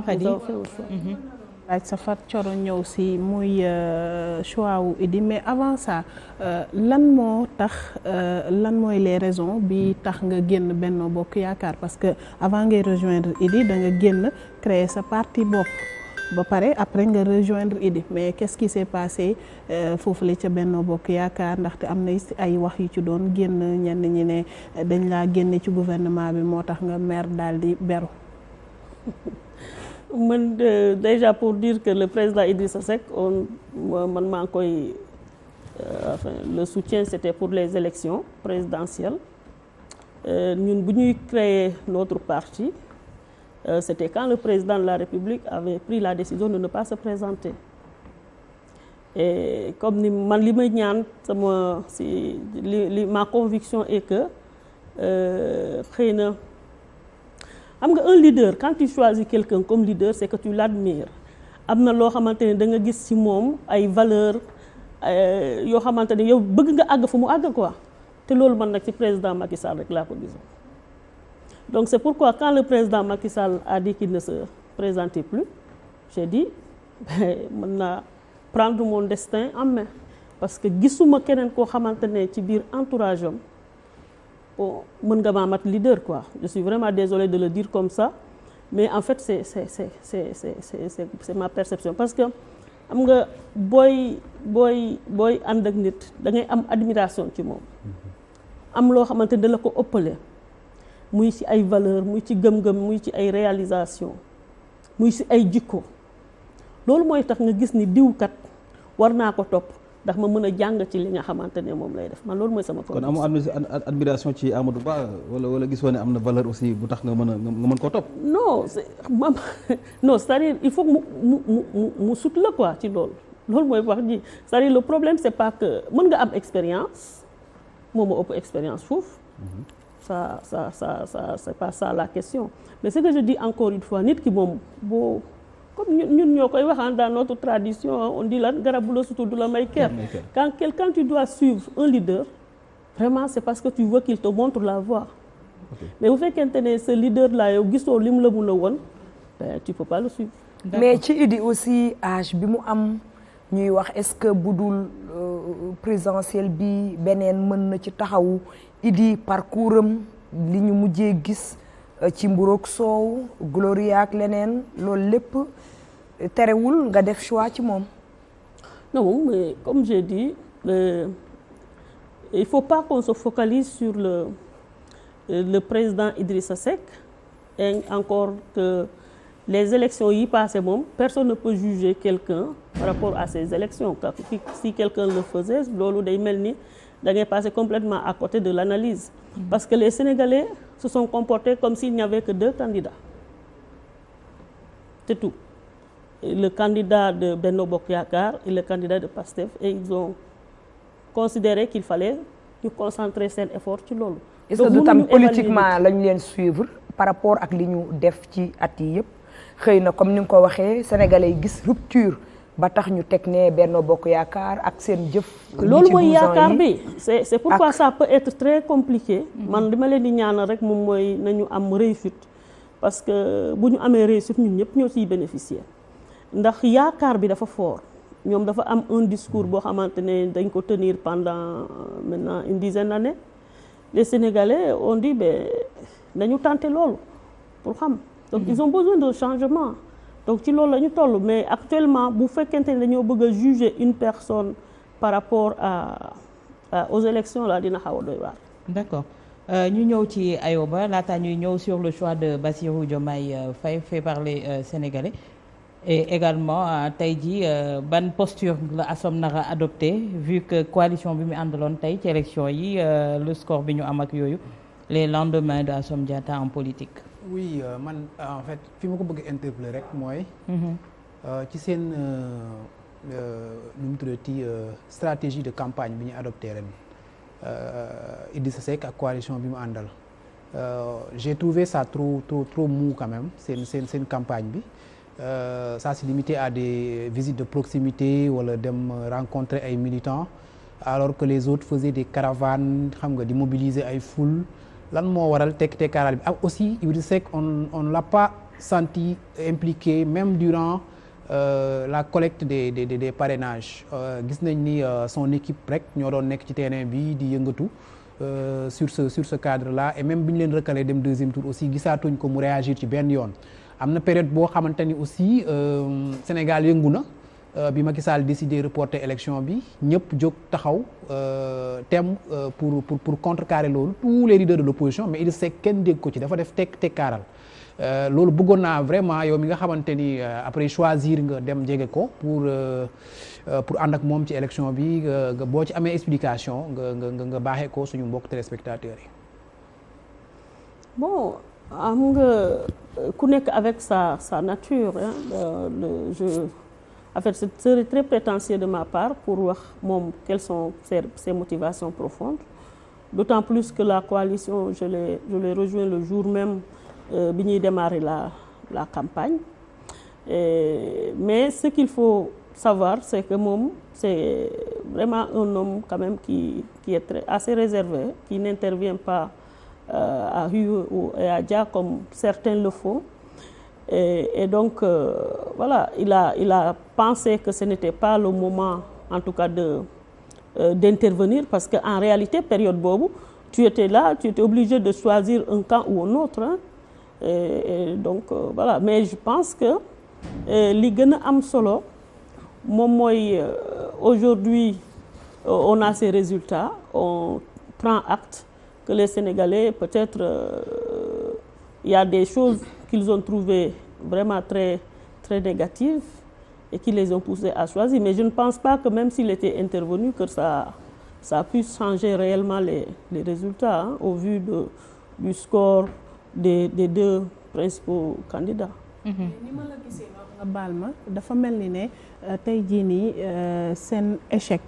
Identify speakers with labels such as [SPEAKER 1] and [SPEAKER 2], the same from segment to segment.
[SPEAKER 1] Khady.
[SPEAKER 2] laaj sa fat coro ñëw si muy choix wu Idy mais avant ça lan moo tax lan mooy les raisons bi tax nga génn Benno Bokk Yaakaar parce que avant ngay rejoindre Idy da nga génn créer sa parti bopp ba pare après nga rejoindre Idy mais qu'est-ce qui s'est passé foofu la ca Benno Bokk Yaakaar ndaxte am na ay wax yu ci doon génn ñenn ñi ne dañ laa génne ci gouvernement bi moo tax nga mer daal di beru.
[SPEAKER 3] man déjà pour dire que le président Idrissa Seck man maa ngi koy le soutien c'était pour les élections présidentielles ñun bu ñuy créer notre parti c'était quand le président de la République avait pris la décision de ne pas se présenter et comme ni man li may ñaan sama si ma conviction est que xëy na xam nga un leader quand tu choisis quelqu'un comme leader c'est que tu l'admires am na loo xamante ne da nga gis ci moom ay valeurs yoo xamante ne yow bëgg nga àgg fu mu àgg quoi te loolu man nag ci président Macky Sall rek laa ko gisoon donc c'est pourquoi quand le président Macky Sall a dit qu'il ne se présentait plus j'ai dit mën naa prendre mon destin en main parce que gisuma keneen koo xamante ne ci biir entourage am bon mën nga maa mat leader quoi je suis vraiment désolée de le dire comme ça mais en fait c'est ma perception parce que am nga booy ànd ak nit da ngay am admiration ci moom am loo xamante ne da la ko ëppale muy ci ay valeur muy ci gëm-gëm muy ci ay réalisation muy ci ay jikko loolu mooy tax nga gis ni diwkat war naa ko topp ndax ma mën a jàng ci li nga xamante ne moom lay def man loolu mooy sama
[SPEAKER 1] kon amu admiration ci Amadou Ba wala gisoo ne am na valeur aussi bu tax nga mën koo topp.
[SPEAKER 3] non non c'est-à-dire il faut que mu sut la quoi ci loolu mooy wax ji c'est-à-dire le problème c'est pas que mën nga am expérience moom moo ëpp expérience foofu. ça c'est pas ça la question mais ce que je dis encore une fois nit ki moom boo. comme ñun ñoo koy wax dans notre tradition on dit lan garab bu la sutul du la may ker quand tu dois suivre un leader vraiment c'est parce que tu veux qu'il te montre la voie mais bu fekkente ne ce leader là yow gisoo lim la mun a woon tu peux pas le suivre.
[SPEAKER 4] mais ci Idy aussi âge bi mu am ñuy wax est-ce que bu dul présidentiel bi beneen mën na ci taxawu Idy parcours am li ñu mujjee gis ci mburoog soow Gloria ak leneen loolu lépp terewul nga def choix ci moom.
[SPEAKER 3] non mais comme j'ai dit il faut pas qu'on se focalise sur le président Idrissa Seck et encore que les élections yi passées moom personne ne peut juger quelqu'un par rapport à ces élections si quelqu'un le faisait loolu day mel ni da ngay passer complètement à côté de l'analyse parce que les Sénégalais se sont comportés comme s'il n'y avait que 2 candidats c'est tout le candidat de Benno Bokk Yaakaar et le candidat de Pastef et ils ont considéré qu'il fallait ñu concentrer seen effort ci loolu.
[SPEAKER 4] est-ce que du tam politiquement lañu leen suivre par rapport ak li ñu def ci at yi yëpp xëy na comme ni nga ko waxee sénégalais yi gis rupture ba tax ñu teg ne Benno Bokk Yaakaar ak seen jëf.
[SPEAKER 3] loolu mooy yaakaar bi c'est pourquoi ça peut être très compliqué. man li ma leen di ñaanal rek moom mooy nañu am réussite parce que bu ñu amee réussite ñun ñëpp ñoo ciy bénéficier ndax yaakaar bi dafa fort ñoom dafa am un discours boo xamante ne dañ ko tenir pendant maintenant une dizaine d'années les Sénégalais ont dit nañu tenter loolu pour xam donc ils ont besoin de changement. donc ci loolu la ñu toll mais actuellement bu fekkente ne dañoo bëgg a juger une personne par rapport aux élections là dina xaw a doy waar.
[SPEAKER 1] d'accord ñu ñëw ci Ayoba laata ñuy ñëw sur le choix de Bassirou Diomaye Faye fait par les Sénégalais et également tey jii ban posture la ASSOM nar a adopté vu que coalition bi mu àndaloon tey ci élection yi le score bi ñu am ak yooyu les lendemains de Assome Diatta en politique.
[SPEAKER 5] oui man en fait fi ma ko bëgg interpeller rek mooy ci seen nu mu tuddati stratégie de campagne bi ñu adopté ren Idrissa Seck ak coalition bi mu àndal j'ai trouvé ça trop mou quand même seen campagne bi ça s'est limité à des visites de proximité wala dem rencontrer ay militants alors que les autres faisaient des caravanes xam nga di mobiliser ay foules lan moo waral tekkaaral bi ak aussi Idrissa Seck on l'a pas senti impliqué même durant la collecte des parrainages gis nañ ni son équipe rek ñoo doon nekk ci terrain bi di yëngatu sur ce cadre là et même bi ñu leen recalé dem deuxième tour aussi gisaatuñ ko mu réagir ci benn yoon am na période boo xamante ni aussi Sénégal yëngu na bi Macky Sall décidé reporter élection bi ñëpp jóg taxaw thème pour contrecarrer loolu tous les leaders de l'opposition mais Idrissa Seck kenn dégg ko ci dafa def tekkaaral loolu bëggoon naa vraiment yow mi nga xamante ni après choisir nga dem jege ko pour ànd ak moom ci élection bi boo ci amee explication nga baaxee ko suñu mbokk téléspectateurs yi.
[SPEAKER 3] Bon am nga ku nekk avec sa nature en fait ce serait très prétentieux de ma part pour wax moom quelles sont ses motivations profondes d'autant plus que la coalition je l'ai rejoint le jour même bi ñuy démarrer la campagne mais ce qu'il faut savoir c'est que moom c'est vraiment un homme quand même qui est assez réservé qui n'intervient pas à rue ou à dia comme certains le font et donc voilà il a pensé que ce n'était pas le moment en tout cas d'intervenir parce que en réalité période boobu tu étais obligé de choisir un camp ou un autre hein. Et donc voilà mais je pense que li gën a am solo moom mooy aujourd'hui on a ces résultats on prend acte que les Sénégalais peut-être il y a des choses qu'ils ont trouvées vraiment très très négatives et qui les ont poussés à choisir mais je ne pense pas que même s'il était intervenu que ça puisse changer réellement les résultats hein, au vu du score des deux principaux candidats.
[SPEAKER 2] ni ma la gisee nga baal ma dafa mel ni ne tey jii nii seen échec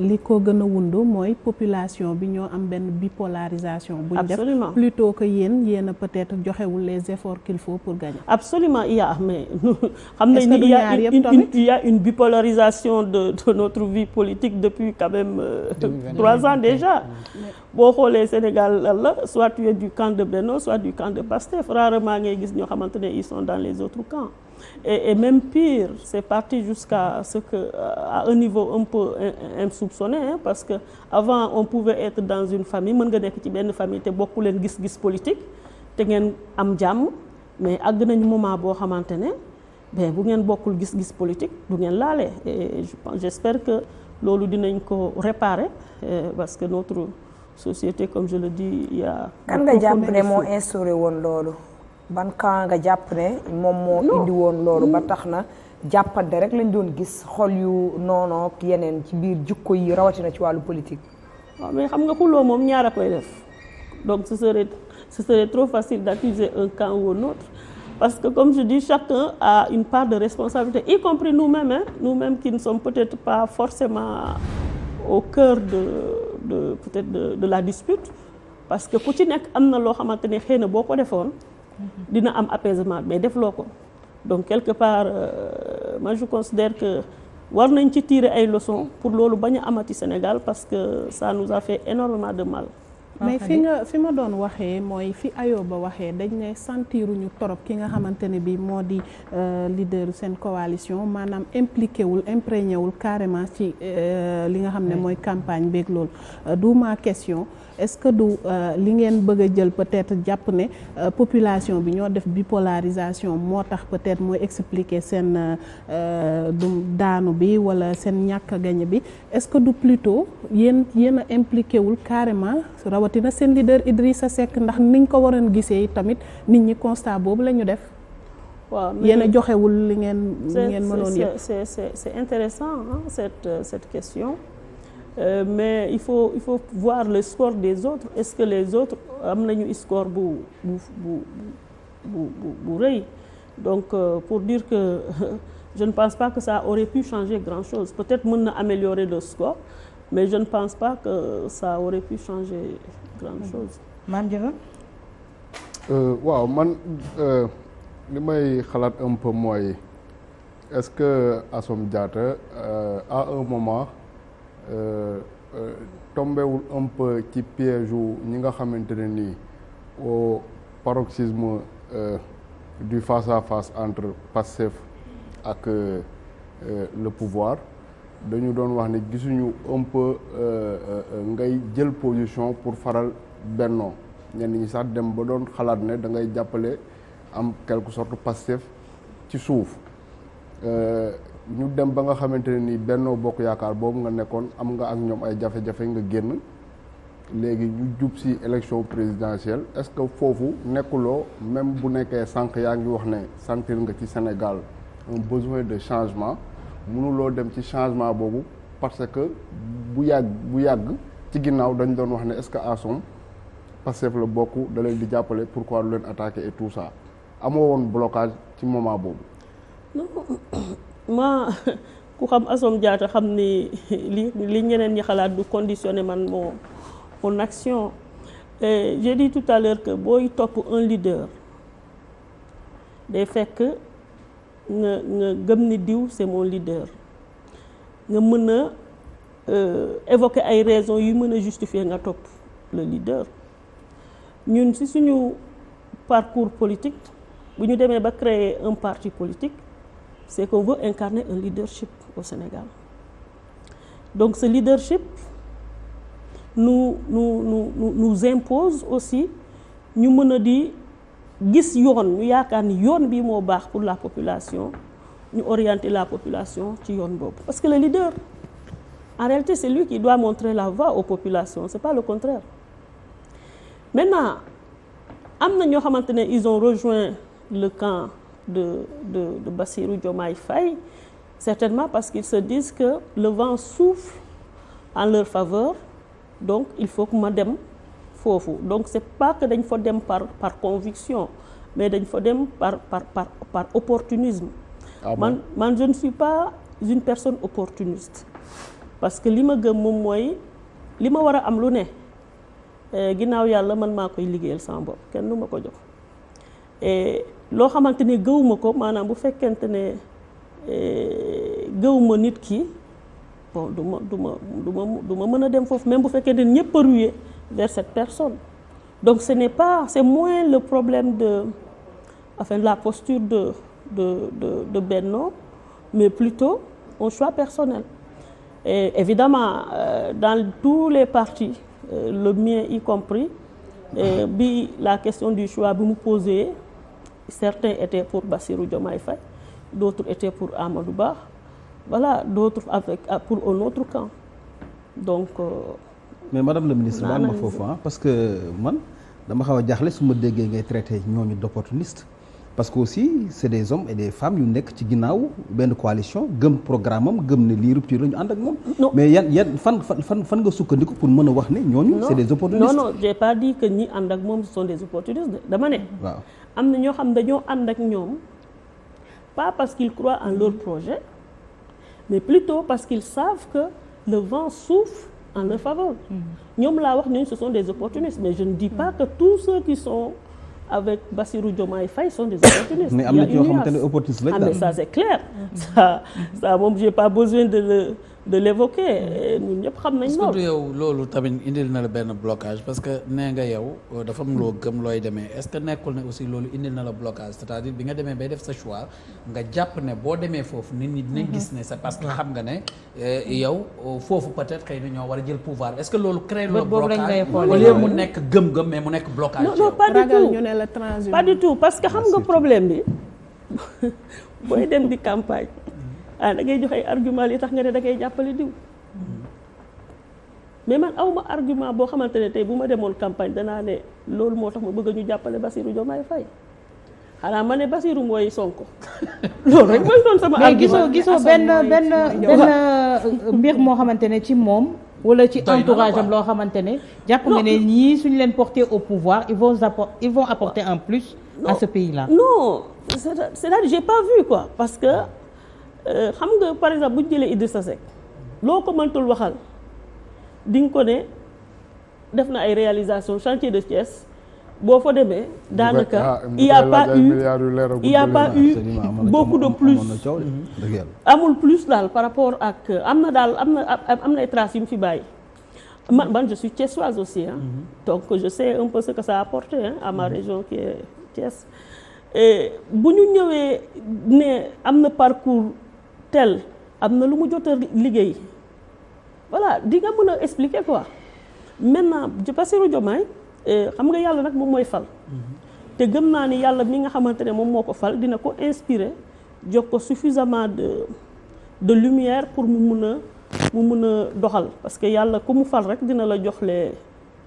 [SPEAKER 2] li ko gën a wundu mooy population bi ñoo am benn bipolarisation. bu ñu def plutôt que yéen a peut-être joxewul les efforts qu'il faut pour gagner.
[SPEAKER 3] Absolument il y a mais xam nañ ni il y a une bipolarisation de notre vie politique depuis quand même 3 ans déjà. boo xoolee Sénégal la soit tu es du camp de Benno soit du camp de Pastef rarement ngay gis ñoo xamante ne ils sont dans les autres camps et même pire c'est parti jusqu'à ce que à un niveau un peu insoupçonné hein, parce que avant on pouvait être dans une famille mën nga nekk ci benn famille te bokku leen gis-gis politique te ngeen am jàmm mais àgg nañu moment boo xamante ne ben bu ngeen bokkul gis-gis politique du ngeen laale et j'espère que loolu dinañ ko réparer parce que notre société comme je le dis il y a.
[SPEAKER 4] kan nga jàpp ne moo instauré woon loolu ban camp nga jàpp ne moom moo indi woon loolu ba tax na jàppante rek lañ doon gis xol yu noonoo ak yeneen ci biir jikko yi rawatina ci wàllu politique.
[SPEAKER 3] waaw mais xam nga xuloo moom ñaar a koy def donc ce serait trop facile d'accuser un camp ou un autre parce que comme je dis chacun a une part de responsabilité y compris nous-mêmes hein, nous-mêmes qui ne sommes peut-être pas forcément au cœur peut-être de la dispute parce que ku ci nekk am na loo xamante ne xëy na boo ko defoon dina am apaisement mais defloo ko donc quelque part moi je considère que war nañ ci tirer ay leçons pour loolu bañ a amati Sénégal parce que ça nous a fait énormément de mal.
[SPEAKER 2] mais fi ma doon waxee mooy fi Ayoba waxee dañ ne sentiruñu torop ki nga xamante ne bi moo di leader seen coalition maanaam imprégné wul carrément ci li nga xam ne mooy campagne beeg loolu d'où ma question est-ce que du li ngeen bëgg a jël peut-être jàpp ne population bi ñoo def bipolarisation moo tax peut-être mooy expliquer seen du daanu bi wala seen ñàkk a gañe bi est-ce que du plutôt yéen a impliqué wul carrément rawatina seen leader Idrissa Seck ndax niñ ko waroon gisee tamit nit ñi constat boobu la ñu def.
[SPEAKER 3] waaw
[SPEAKER 2] yéen a joxewul li ngeen mënoon yëpp.
[SPEAKER 3] c'est intéressant hein, cette question. Mais il faut voir le score des autres est-ce que les autres am nañu score bu rëy donc pour dire que je ne pense pas que ça aurait pu changer grand-chose peut-être mën na améliorer le score mais je ne pense pas que ça aurait pu changer grand-chose.
[SPEAKER 1] Mame Diarra.
[SPEAKER 6] waaw man li may xalaat un peu mooy est-ce que Assome Diatta à un moment tombewul un peu ci piège wu ñi nga xamante ne nii au paroxysme du face à face entre Pastef ak le pouvoir dañu doon wax ne gisuñu un peu ngay jël position pour faral Benno ñenn ñi sax dem ba doon xalaat ne da ngay jàppale am quelque sorte Pastef ci suuf ñu dem ba nga xamante ne ni Benno Bokk Yaakaar boobu nga nekkoon am nga ak ñoom ay jafe-jafe nga génn léegi ñu jub ci élection présidentielle est-ce que foofu nekkuloo même bu nekkee sànq yaa ngi wax ne sentir nga ci Sénégal un besoin de changement mënuloo dem ci changement boobu parce que bu yàgg ci ginnaaw dañ doon wax ne est-ce que Assome Pastef la bokk da leen di jàppale pourquoi lu leen attaquer et tout ça amoo woon blocage ci moment boobu.
[SPEAKER 3] non ma ku xam Assome Diatta xam ni li ñeneen ñi xalaat du conditionner man mon action. Et j'ai dit tout à l'heure que booy topp un leader day fekk nga gëm ni diw c'est mon leader nga mën a évoquer ay raisons yu mën a justifier nga topp le leader. ñun ci suñu parcours politique bu ñu demee ba créer un parti politique c'est qu'on veut incarner un leadership au Sénégal. Donc ce leadership nous impose aussi ñu mën a di gis yoon ñu yaakaar ni yoon bi moo baax pour la population ñu orienter la population ci yoon boobu. Parce que le leader en réalité c'est lui qui doit montrer la voie aux populations, c'est pas le contraire. Maintenant am na ñoo xamante ne ils ont rejoint le camp de Bassirou Diomaye Faye certainement parce qu'ils se disent que le vent souffle en leur faveur, donc il faut que ma dem foofu. Donc c'est pas que dañ fa dem par conviction mais dañ fa dem par opportunisme. Ah bon? man je ne suis pas une personne opportuniste parce que li ma gëm moom mooy li ma war a am lu ne ginnaaw yàlla man maa koy liggéeyal sama bopp kenn du ma ko jox et loo xamante ne gëwuma ko maanaam bu fekkente ne gëwuma nit ki bon du ma mën a dem foofu même bu fekkente ne ñëpp a rué vers cette personne. Donc c'est moins le problème de la posture de Benno mais plutôt un choix personnel. Et évidemment dans tous les partis le mien y compris bi la question du choix bi mu posé certains étaient pour Bassirou Diomaye Faye, d'autres étaient pour Amadou Ba, voilà, d'autres pour un autre camp. Donc
[SPEAKER 7] mais madame la ministre baal ma foofu parce que man dama xaw a jaaxle su ma déggee ngay traité ñooñu d'opportuniste parce que aussi c'est des hommes et des femmes yu nekk ci ginnaaw benn coalition gëm programme am gëm ne lii rupture la ñu ànd ak moom. mais yan fan nga sukkandiku pour mën a wax ne ñooñu. c'est des opportunistes. non
[SPEAKER 3] j'ai pas dit que ñi ànd ak moom ce sont des opportunistes dama ne. waaw am na ñoo xam dañoo ànd ak ñoom pas parce qu'ils croient en leur projet mais plutôt parce qu'ils savent que le vent souffle en leur faveur. ñoom laa wax ne ce sont des opportunistes mais je ne dis pas que tous ceux qui sont avec Bassirou Diomaye Faye sont des opportunistes.
[SPEAKER 7] mais am na ci yoo xamante ne opportunistes lañ daal.
[SPEAKER 3] mais ça c'est clair. ça moom j'ai pas besoin de l'évoquer ñun ñëpp xam nañ loolu.
[SPEAKER 8] est-ce que yow loolu tamit indil na la benn blocage parce que nee nga yow dafa am loo gëm looy demee est-ce que nekkul ne aussi loolu indil na la blocage c'est-à-dire bi nga demee bay def sa choix nga jàpp ne boo demee foofu nit ñi dinañ gis ne c'est parce que xam nga ne yow foofu peut-être xëy na ñoo war a jël pouvoir est-ce que loolu crée le blocage au lieu mu nekk gëm-gëm mais mu nekk blocage.
[SPEAKER 3] non pas du tout parce que xam nga problème bi booy dem di campagne. da ngay joxe ay argument yi tax nga ne da ngay jàppale diw mais man awma argument boo xamante ne tey bu ma demoon campagne danaa ne loolu moo tax ma bëgg ñu jàppale Bassirou Diomaye Faye xanaa ma ne Bassirou mooy Sonko loolu rek mooy doon sama argument.
[SPEAKER 1] mais gisoo benn mbir moo xamante ne ci moom wala ci entourage am loo xamante ne jàpp nga ne ñii suñu leen porter au pouvoir ils vont apporter un plus à ce pays là.
[SPEAKER 3] non c'est-à-dire j'ai pas vu quoi parce que xam nga par exemple bu ñu jëlee Idrissa Seck loo ko mëntul waxal di nga ko ne def na ay réalisations chantier de Thiès boo fa demee daanaka il y a pas eu beaucoup de plus amul plus daal par rapport ak am na ay traces yu mu fi bàyyi man je suis thiessoise aussi donc je sais un peu ce que ça a apporté à ma région qui est Thiès bu ñu ñëwee ne am na parcours tel am na lu mu jot a liggéey voilà di nga mën a expliquer quoi maintenant Bassirou Diomaye xam nga yàlla nag moom mooy fal te gëm naa ni yàlla mi nga xamante ne moom moo ko fal dina ko inspirer jox ko suffisamment de lumière pour mu mun a doxal parce que yàlla ku mu fal rek dina la jox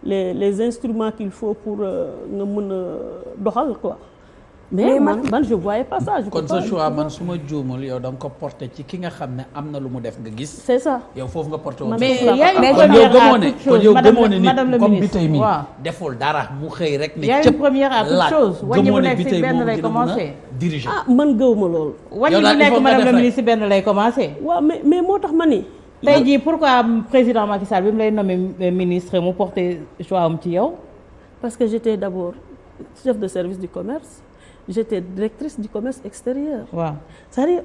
[SPEAKER 3] les instruments qu'il faut pour nga mën a doxal quoi. mais man je voyais pas ça.
[SPEAKER 8] kon sa choix man su ma juumul yow da nga ko porté ci ki nga xam ne am na lu mu def nga gis.
[SPEAKER 3] c'est ça
[SPEAKER 8] yow foofu nga porté woon.
[SPEAKER 1] mais y a une
[SPEAKER 8] première
[SPEAKER 1] à toute chose
[SPEAKER 8] yow gëmoo ne nit
[SPEAKER 1] madame le
[SPEAKER 8] comme bi
[SPEAKER 1] ministre
[SPEAKER 8] tey mi
[SPEAKER 1] waaw.
[SPEAKER 8] deful dara mu xëy rek. ne
[SPEAKER 1] y a une première à toute chose wàññi bu nekk ci benn lay commencé.
[SPEAKER 8] diriger
[SPEAKER 3] man gëwuma loolu.
[SPEAKER 1] wàññi bu nekk madame le ministre benn lay commencé.
[SPEAKER 3] waaw mais moo tax ma ni.
[SPEAKER 1] tey jii pourquoi président Macky Sall bi mu lay nommé ministre mu porté choix am ci yow.
[SPEAKER 3] parce que j'étais d'abord chef de service du commerce. J'étais directrice du commerce extérieur.
[SPEAKER 1] Wow.
[SPEAKER 3] C'est-à-dire